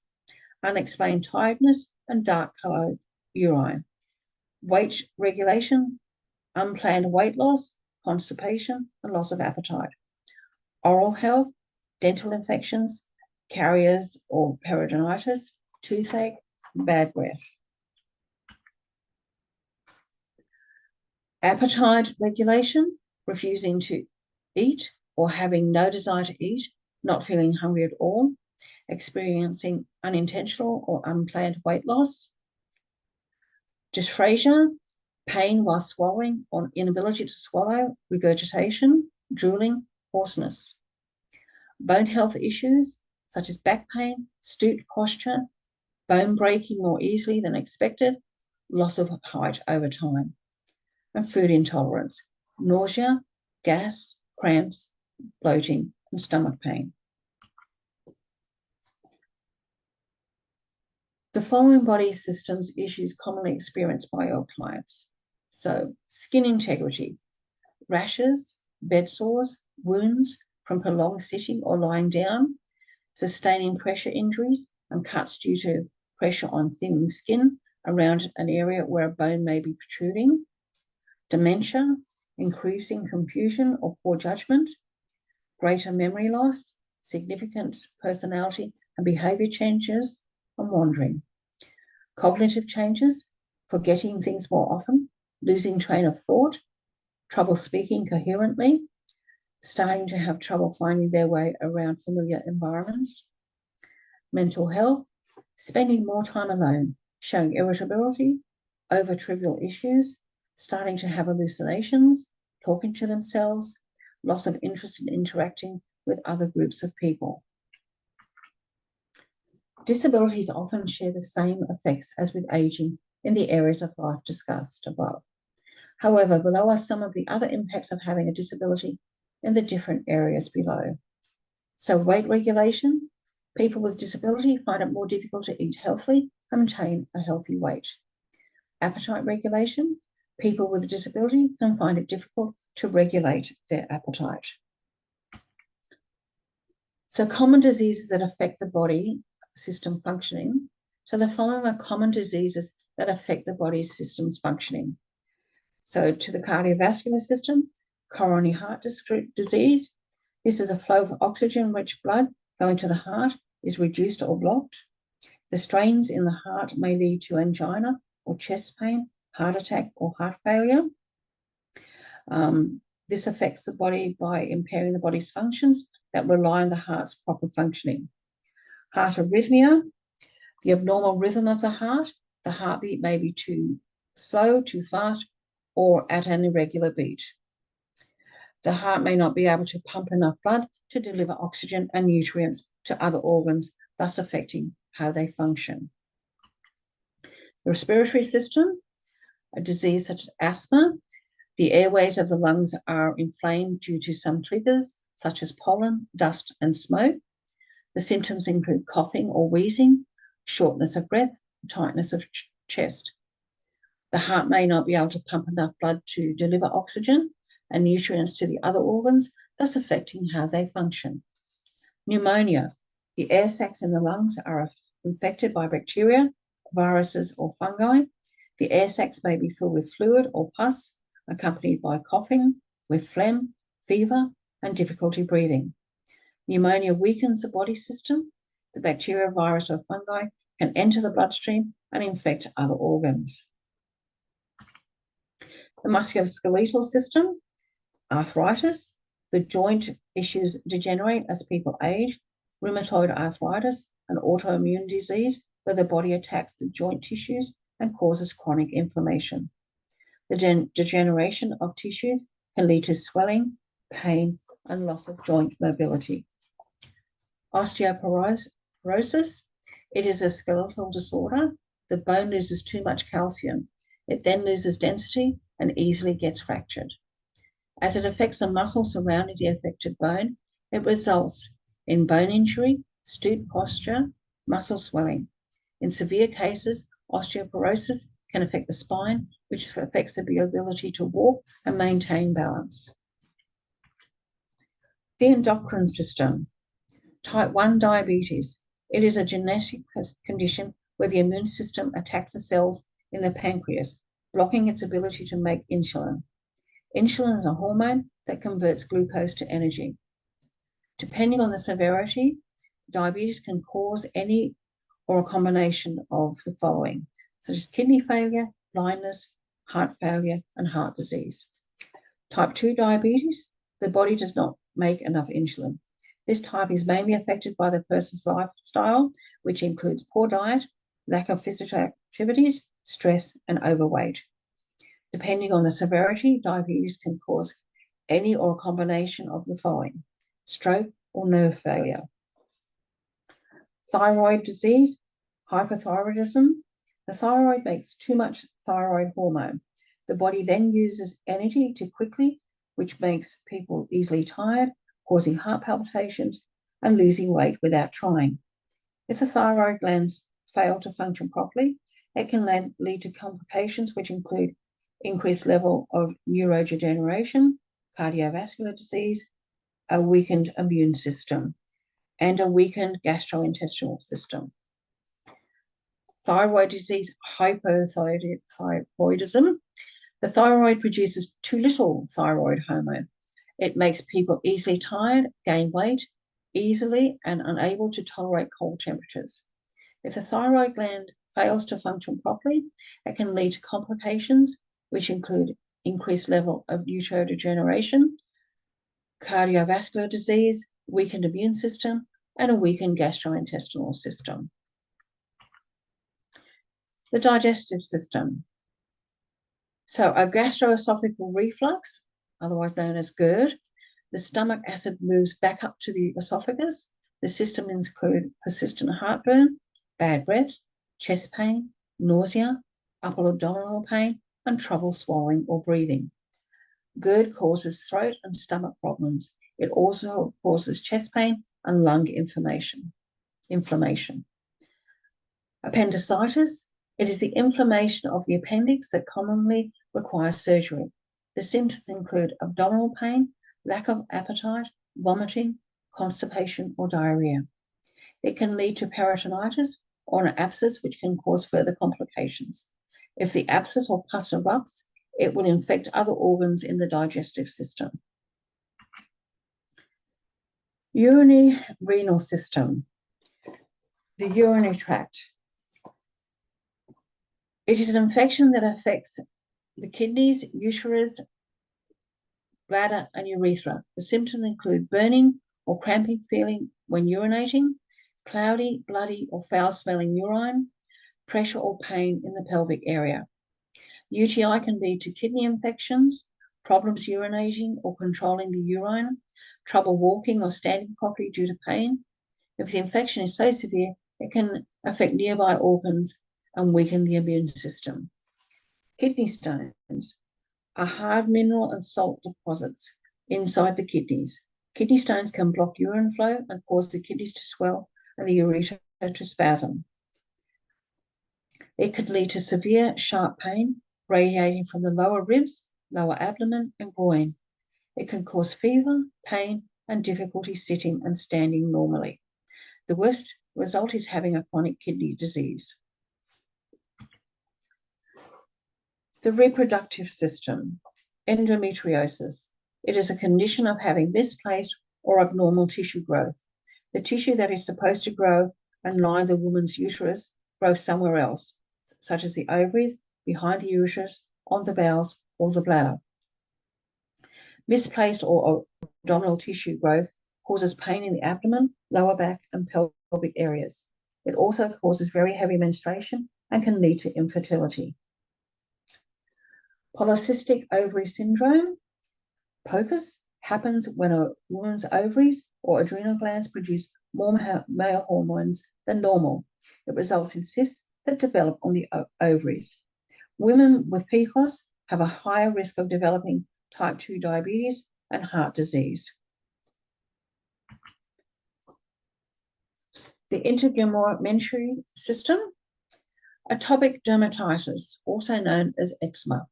unexplained tiredness, and dark-colored urine. Weight regulation, unplanned weight loss, constipation, and loss of appetite. Oral health, dental infections, caries or peritonitis, toothache, bad breath. Appetite regulation, refusing to eat or having no desire to eat, not feeling hungry at all, experiencing unintentional or unplanned weight loss. Dysphagia, pain while swallowing or inability to swallow, regurgitation, drooling, hoarseness. Bone health issues such as back pain, stooped posture, bone breaking more easily than expected, loss of height over time. And food intolerance, nausea, gas, cramps, bloating, and stomach pain. The following body systems issues commonly experienced by your clients. So, skin integrity, rashes, bed sores, wounds from prolonged sitting or lying down, sustaining pressure injuries and cuts due to pressure on thin skin around an area where a bone may be protruding, dementia, increasing confusion or poor judgment, greater memory loss, significant personality and behavior changes, and wandering. Cognitive changes, forgetting things more often, losing train of thought, trouble speaking coherently, starting to have trouble finding their way around familiar environments. Mental health, spending more time alone, showing irritability, over trivial issues, starting to have hallucinations, talking to themselves, loss of interest in interacting with other groups of people. Disabilities often share the same effects as with aging in the areas of life discussed above. However, below are some of the other impacts of having a disability in the different areas below. So weight regulation, people with disability find it more difficult to eat healthily and maintain a healthy weight. Appetite regulation, people with a disability can find it difficult to regulate their appetite. So common diseases that affect the body system functioning. So the following are common diseases that affect the body's systems functioning. So to the cardiovascular system, coronary heart disease. This is a flow of oxygen-rich blood going to the heart is reduced or blocked. The strains in the heart may lead to angina or chest pain, heart attack or heart failure. This affects the body by impairing the body's functions that rely on the heart's proper functioning. Heart arrhythmia, the abnormal rhythm of the heartbeat may be too slow, too fast, or at an irregular beat. The heart may not be able to pump enough blood to deliver oxygen and nutrients to other organs, thus affecting how they function. The respiratory system, a disease such as asthma, the airways of the lungs are inflamed due to some triggers, such as pollen, dust, and smoke. The symptoms include coughing or wheezing, shortness of breath, tightness of chest. The heart may not be able to pump enough blood to deliver oxygen and nutrients to the other organs, thus affecting how they function. Pneumonia, the air sacs in the lungs are infected by bacteria, viruses, or fungi. The air sacs may be filled with fluid or pus, accompanied by coughing, with phlegm, fever, and difficulty breathing. Pneumonia weakens the body system. The bacteria, virus, or fungi can enter the bloodstream and infect other organs. The musculoskeletal system, arthritis, the joint issues degenerate as people age, rheumatoid arthritis, an autoimmune disease where the body attacks the joint tissues and causes chronic inflammation. The degeneration of tissues can lead to swelling, pain, and loss of joint mobility. Osteoporosis, it is a skeletal disorder. The bone loses too much calcium. It then loses density and easily gets fractured. As it affects the muscle surrounding the affected bone, it results in bone injury, stooped posture, muscle swelling. In severe cases, osteoporosis can affect the spine, which affects the ability to walk and maintain balance. The endocrine system. Type 1 diabetes. It is a genetic condition where the immune system attacks the cells in the pancreas, blocking its ability to make insulin. Insulin is a hormone that converts glucose to energy. Depending on the severity, diabetes can cause any or a combination of the following, such as kidney failure, blindness, heart failure, and heart disease. Type 2 diabetes, the body does not make enough insulin. This type is mainly affected by the person's lifestyle, which includes poor diet, lack of physical activities, stress, and overweight. Depending on the severity, diabetes can cause any or a combination of the following: stroke or nerve failure. Thyroid disease, hypothyroidism. The thyroid makes too much thyroid hormone. The body then uses energy too quickly, which makes people easily tired, causing heart palpitations and losing weight without trying. If the thyroid glands fail to function properly, it can lead to complications which include increased level of neurodegeneration, cardiovascular disease, a weakened immune system, and a weakened gastrointestinal system. Thyroid disease, hypothyroidism. The thyroid produces too little thyroid hormone. It makes people easily tired, gain weight easily, and unable to tolerate cold temperatures. If the thyroid gland fails to function properly, it can lead to complications, which include increased level of neurodegeneration, cardiovascular disease, weakened immune system, and a weakened gastrointestinal system. The digestive system. So a gastroesophageal reflux, otherwise known as GERD, the stomach acid moves back up to the esophagus. The symptoms include persistent heartburn, bad breath, chest pain, nausea, upper abdominal pain, and trouble swallowing or breathing. GERD causes throat and stomach problems. It also causes chest pain and lung inflammation. Appendicitis. It is the inflammation of the appendix that commonly requires surgery. The symptoms include abdominal pain, lack of appetite, vomiting, constipation, or diarrhea. It can lead to peritonitis or an abscess, which can cause further complications. If the abscess or pus erupts, it will infect other organs in the digestive system. Urinary renal system, the urinary tract. It is an infection that affects the kidneys, uterus, bladder, and urethra. The symptoms include burning or cramping feeling when urinating, cloudy, bloody, or foul-smelling urine, pressure or pain in the pelvic area. UTI can lead to kidney infections, problems urinating or controlling the urine, trouble walking or standing properly due to pain. If the infection is so severe, it can affect nearby organs and weaken the immune system. Kidney stones are hard mineral and salt deposits inside the kidneys. Kidney stones can block urine flow and cause the kidneys to swell and the ureter to spasm. It could lead to severe sharp pain radiating from the lower ribs, lower abdomen, and groin. It can cause fever, pain, and difficulty sitting and standing normally. The worst result is having a chronic kidney disease. The reproductive system, endometriosis. It is a condition of having misplaced or abnormal tissue growth. The tissue that is supposed to grow and line the woman's uterus grows somewhere else, such as the ovaries, behind the uterus, on the bowels, or the bladder. Misplaced or abdominal tissue growth causes pain in the abdomen, lower back, and pelvic areas. It also causes very heavy menstruation and can lead to infertility. Polycystic ovary syndrome, POCUS, happens when a woman's ovaries or adrenal glands produce more male hormones than normal. It results in cysts that develop on the ovaries. Women with PCOS have a higher risk of developing type 2 diabetes and heart disease. The Integumentary System, atopic dermatitis, also known as eczema.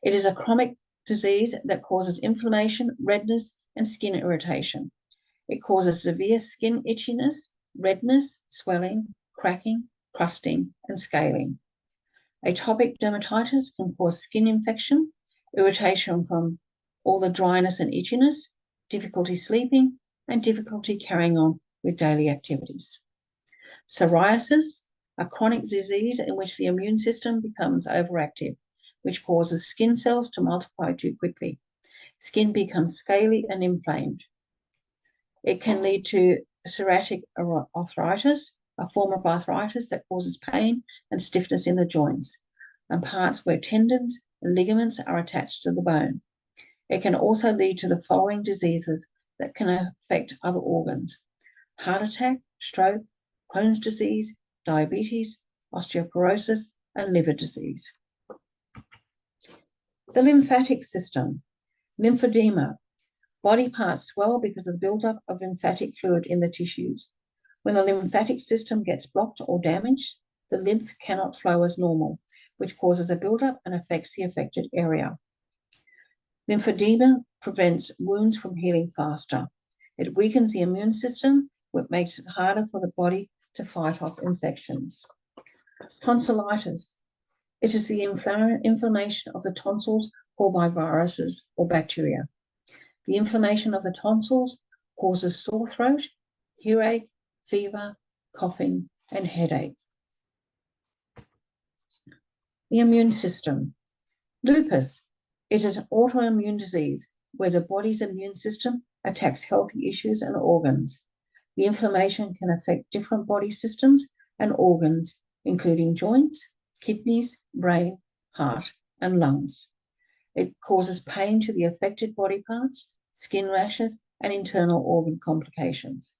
It is a chronic disease that causes inflammation, redness, and skin irritation. It causes severe skin itchiness, redness, swelling, cracking, crusting, and scaling. Atopic dermatitis can cause skin infection, irritation from all the dryness and itchiness, difficulty sleeping, and difficulty carrying on with daily activities. Psoriasis, a chronic disease in which the immune system becomes overactive. which causes skin cells to multiply too quickly. Skin becomes scaly and inflamed. It can lead to psoriatic arthritis, a form of arthritis that causes pain and stiffness in the joints and parts where tendons and ligaments are attached to the bone. It can also lead to the following diseases that can affect other organs: heart attack, stroke, Crohn's disease, diabetes, osteoporosis, and liver disease. The lymphatic system. Lymphedema. Body parts swell because of the buildup of lymphatic fluid in the tissues. When the lymphatic system gets blocked or damaged, the lymph cannot flow as normal, which causes a buildup and affects the affected area. Lymphedema prevents wounds from healing faster. It weakens the immune system, which makes it harder for the body to fight off infections. Tonsillitis. It is the inflammation of the tonsils caused by viruses or bacteria. The inflammation of the tonsils causes sore throat, earache, fever, coughing, and headache. The immune system. Lupus. It is an autoimmune disease where the body's immune system attacks healthy tissues and organs. The inflammation can affect different body systems and organs, including joints, kidneys, brain, heart, and lungs. It causes pain to the affected body parts, skin rashes, and internal organ complications.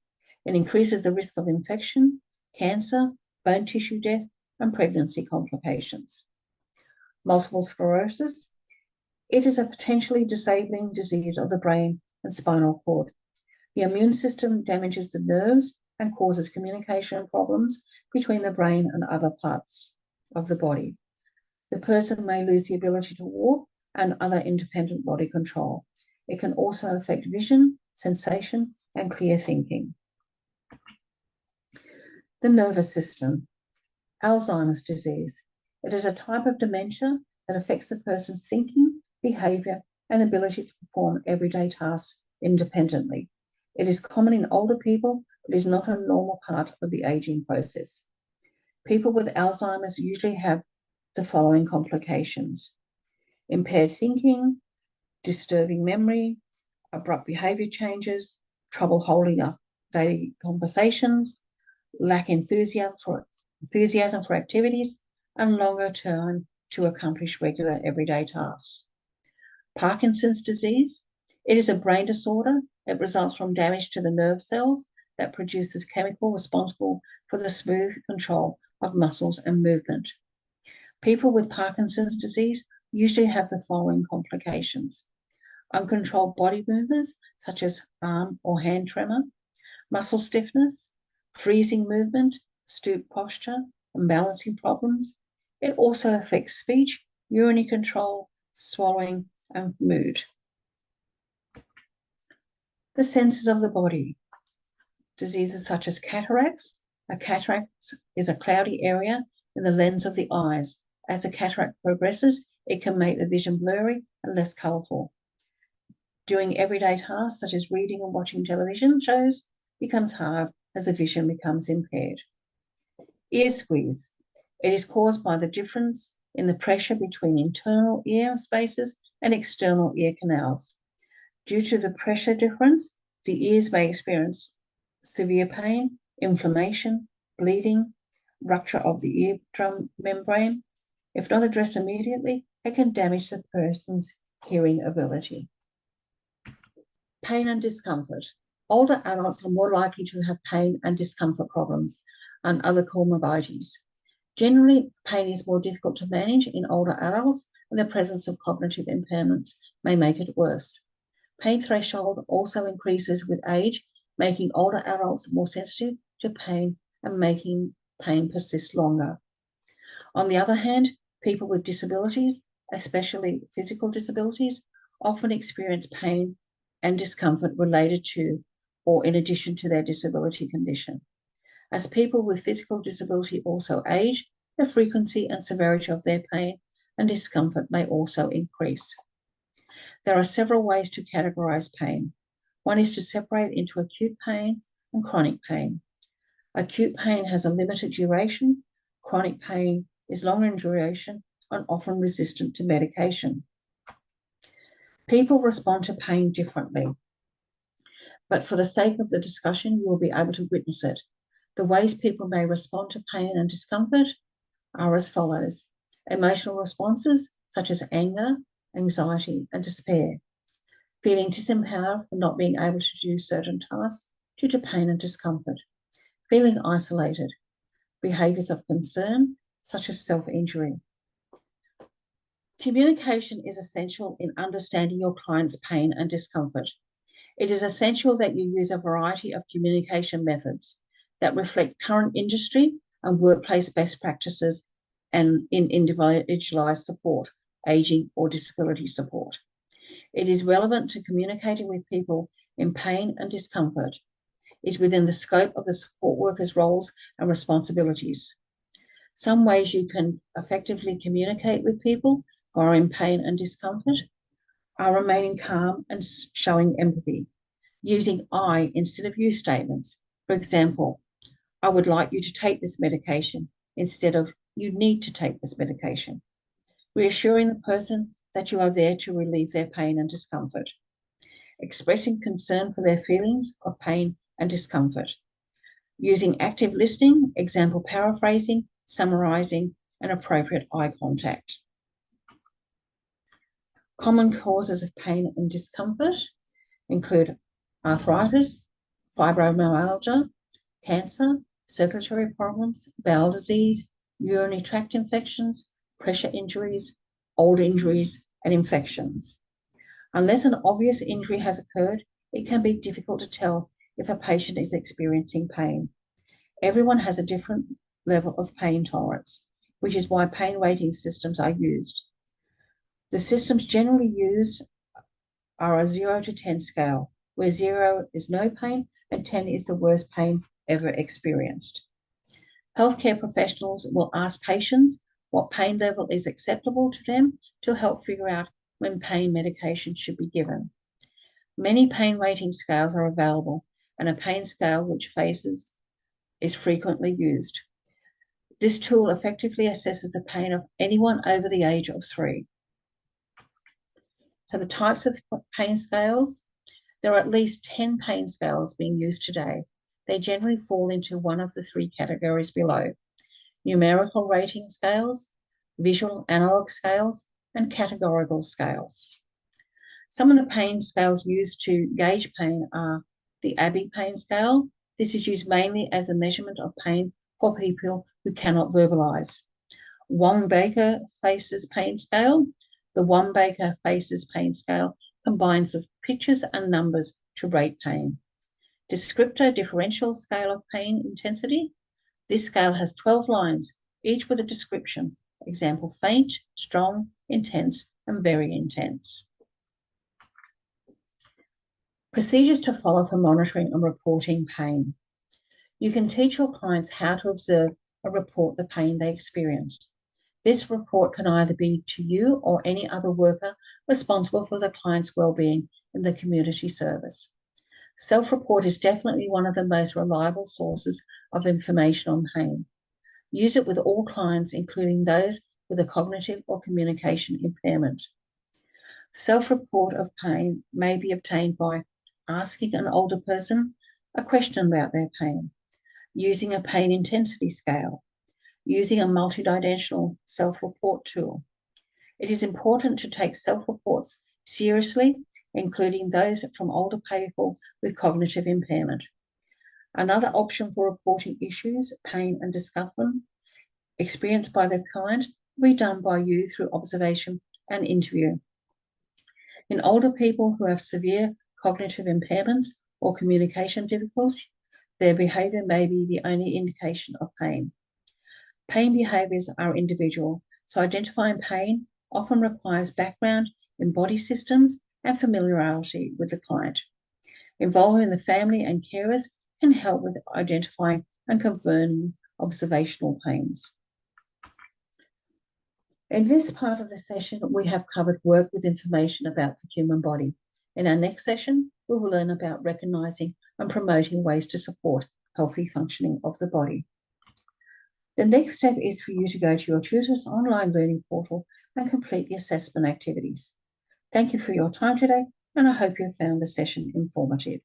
It increases the risk of infection, cancer, bone tissue death, and pregnancy complications. Multiple sclerosis. It is a potentially disabling disease of the brain and spinal cord. The immune system damages the nerves and causes communication problems between the brain and other parts of the body. The person may lose the ability to walk and other independent body control. It can also affect vision, sensation, and clear thinking. The nervous system. Alzheimer's disease. It is a type of dementia that affects a person's thinking, behavior, and ability to perform everyday tasks independently. It is common in older people, but is not a normal part of the aging process. People with Alzheimer's usually have the following complications: impaired thinking, disturbing memory, abrupt behavior changes, trouble holding up daily conversations, lack enthusiasm for activities, and longer time to accomplish regular everyday tasks. Parkinson's disease. It is a brain disorder that results from damage to the nerve cells that produces chemical responsible for the smooth control of muscles and movement. People with Parkinson's disease usually have the following complications: uncontrolled body movements, such as arm or hand tremor, muscle stiffness, freezing movement, stoop posture, and balancing problems. It also affects speech, urinary control, swallowing, and mood. The senses of the body. Diseases such as cataracts. A cataract is a cloudy area in the lens of the eyes. As the cataract progresses, it can make the vision blurry and less colourful. Doing everyday tasks such as reading and watching television shows becomes hard as the vision becomes impaired. Ear squeeze. It is caused by the difference in the pressure between internal ear spaces and external ear canals. Due to the pressure difference, the ears may experience severe pain, inflammation, bleeding, rupture of the eardrum membrane. If not addressed immediately, it can damage the person's hearing ability. Pain and discomfort. Older adults are more likely to have pain and discomfort problems and other comorbidities. Generally, pain is more difficult to manage in older adults, and the presence of cognitive impairments may make it worse. Pain threshold also increases with age, making older adults more sensitive to pain and making pain persist longer. On the other hand, people with disabilities, especially physical disabilities, often experience pain and discomfort related to or in addition to their disability condition. As people with physical disability also age, the frequency and severity of their pain and discomfort may also increase. There are several ways to categorize pain. One is to separate into acute pain and chronic pain. Acute pain has a limited duration. Chronic pain is longer in duration, and often resistant to medication. People respond to pain differently, but for the sake of the discussion, you will be able to witness it. The ways people may respond to pain and discomfort are as follows. Emotional responses such as anger, anxiety, and despair. Feeling disempowered for not being able to do certain tasks due to pain and discomfort. Feeling isolated. Behaviours of concern such as self-injury. Communication is essential in understanding your client's pain and discomfort. It is essential that you use a variety of communication methods that reflect current industry and workplace best practices and in individualized support, aging or disability support. It is relevant to communicating with people in pain and discomfort. It is within the scope of the support worker's roles and responsibilities. Some ways you can effectively communicate with people who are in pain and discomfort are remaining calm and showing empathy, using I instead of you statements. For example, I would like you to take this medication instead of you need to take this medication. Reassuring the person that you are there to relieve their pain and discomfort. Expressing concern for their feelings of pain and discomfort. Using active listening, example paraphrasing, summarizing, and appropriate eye contact. Common causes of pain and discomfort include arthritis, fibromyalgia, cancer, circulatory problems, bowel disease, urinary tract infections, pressure injuries, old injuries, and infections. Unless an obvious injury has occurred, it can be difficult to tell if a patient is experiencing pain. Everyone has a different level of pain tolerance, which is why pain rating systems are used. The systems generally used are a 0 to 10 scale, where 0 is no pain and 10 is the worst pain ever experienced. Healthcare professionals will ask patients what pain level is acceptable to them to help figure out when pain medication should be given. Many pain rating scales are available, and a pain scale which faces is frequently used. This tool effectively assesses the pain of anyone over the age of 3. So the types of pain scales, there are at least 10 pain scales being used today. They generally fall into one of the 3 categories below: numerical rating scales, visual analog scales, and categorical scales. Some of the pain scales used to gauge pain are the Abbey pain scale. This is used mainly as a measurement of pain for people who cannot verbalize. Wong-Baker Faces pain scale. The Wong-Baker Faces pain scale combines of pictures and numbers to rate pain. Descriptor differential scale of pain intensity. This scale has 12 lines, each with a description. Example, faint, strong, intense, and very intense. Procedures to follow for monitoring and reporting pain. You can teach your clients how to observe and report the pain they experience. This report can either be to you or any other worker responsible for the client's well-being in the community service. Self-report is definitely one of the most reliable sources of information on pain. Use it with all clients, including those with a cognitive or communication impairment. Self-report of pain may be obtained by asking an older person a question about their pain, using a pain intensity scale, using a multidimensional self-report tool. It is important to take self-reports seriously, including those from older people with cognitive impairment. Another option for reporting issues, pain and discomfort experienced by the client will be done by you through observation and interview. In older people who have severe cognitive impairments or communication difficulties, their behaviour may be the only indication of pain. Pain behaviours are individual, so identifying pain often requires background in body systems and familiarity with the client. Involving the family and carers can help with identifying and confirming observational pains. In this part of the session, we have covered work with information about the human body. In our next session, we will learn about recognising and promoting ways to support healthy functioning of the body. The next step is for you to go to your tutor's online learning portal and complete the assessment activities. Thank you for your time today, and I hope you found the session informative.